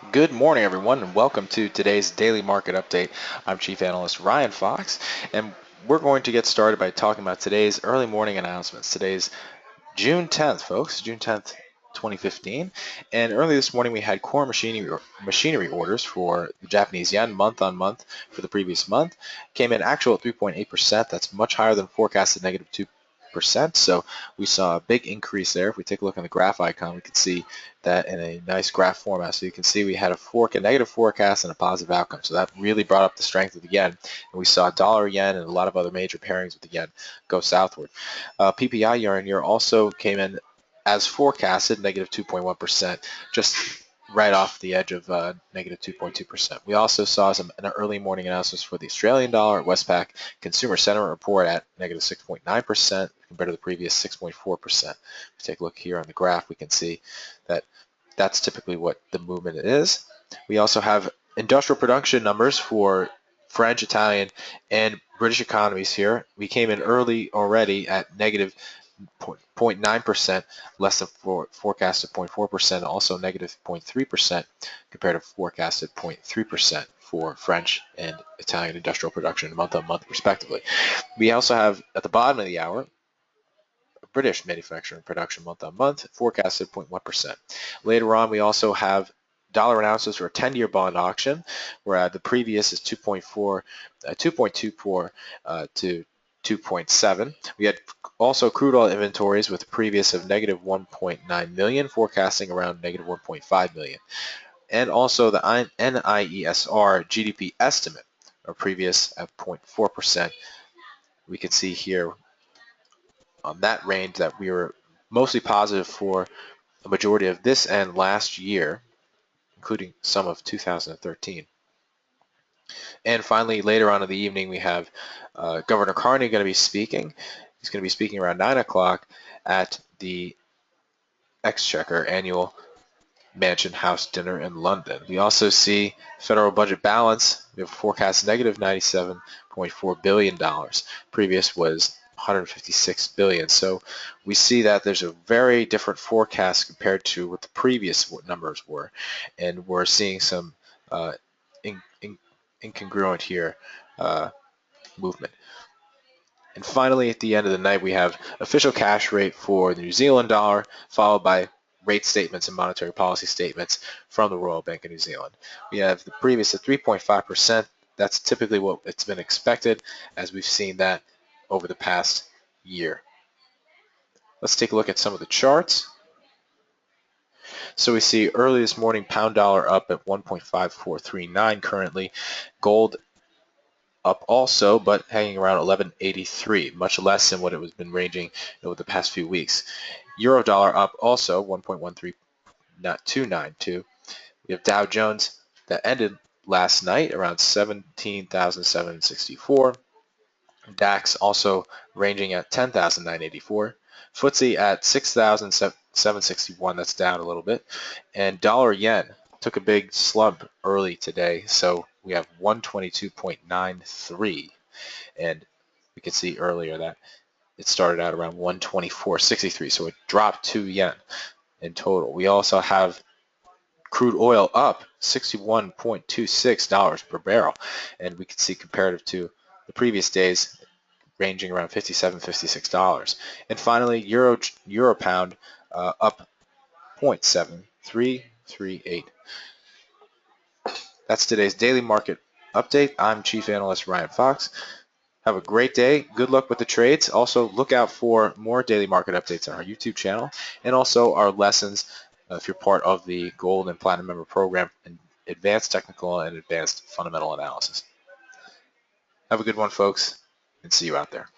Good morning, everyone, and welcome to today's daily market update. I'm Chief Analyst Ryan Fox, and we're going to get started by talking about today's early morning announcements. Today's June 10th, folks, June 10th, 2015. And early this morning, we had core machinery orders for the Japanese yen month on month for the previous month. Came in actual at 3.8%. That's much higher than forecasted negative 2%. So we saw a big increase there. If we take a look on the graph icon, we can see that in a nice graph format. So you can see we had a negative forecast and a positive outcome. So that really brought up the strength of the yen. And we saw dollar yen and a lot of other major pairings with the yen go southward. PPI year-on-year also came in as forecasted, negative 2.1%, just right off the edge of negative 2.2%. We also saw an early morning announcements for the Australian dollar. Westpac Consumer Sentiment Report at negative 6.9% compared to the previous 6.4%. If we take a look here on the graph, we can see that that's typically what the movement is. We also have industrial production numbers for French, Italian, and British economies here. We came in early already at negative 0.9%, less than forecasted 0.4%, also negative 0.3% compared to forecasted 0.3% for French and Italian industrial production month on month respectively. We also have at the bottom of the hour British manufacturing production month on month, forecasted 0.1%. Later on, we also have dollar announcements for a 10-year bond auction, where the previous is 2.24 to 2.7. We had also crude oil inventories with a previous of negative 1.9 million, forecasting around negative 1.5 million. And also the NIESR GDP estimate, our previous at 0.4%. We can see here on that range that we were mostly positive for a majority of this and last year, including some of 2013. And finally, later on in the evening, we have Governor Carney going to be speaking. He's going to be speaking around 9 o'clock at the Exchequer annual Mansion House dinner in London. We also see federal budget balance. We have forecast negative $97.4 billion. Previous was 156 billion. So we see that there's a very different forecast compared to what the previous numbers were, and we're seeing some incongruent here movement. And finally, at the end of the night, we have official cash rate for the New Zealand dollar, followed by rate statements and monetary policy statements from the Royal Bank of New Zealand. We have the previous at 3.5%. That's typically what it's been expected, as we've seen that over the past year. Let's take a look at some of the charts. So we see early this morning, pound dollar up at 1.5439 currently. Gold up also, but hanging around 1183, much less than what it has been ranging over the past few weeks. Euro dollar up also 1.13292. We have Dow Jones that ended last night around 17,764. DAX also ranging at 10,984. FTSE at 6,761. That's down a little bit. And dollar yen took a big slump early today, so we have 122.93, and we could see earlier that it started out around 124.63, so it dropped 2 yen in total. We also have crude oil up $61.26 per barrel, and we can see comparative to the previous days ranging around $57, $56. And finally, euro pound up 0.7338. That's today's daily market update. I'm Chief Analyst Ryan Fox. Have a great day. Good luck with the trades. Also, look out for more daily market updates on our YouTube channel, and also our lessons if you're part of the Gold and Platinum member program in advanced technical and advanced fundamental analysis. Have a good one, folks, and see you out there.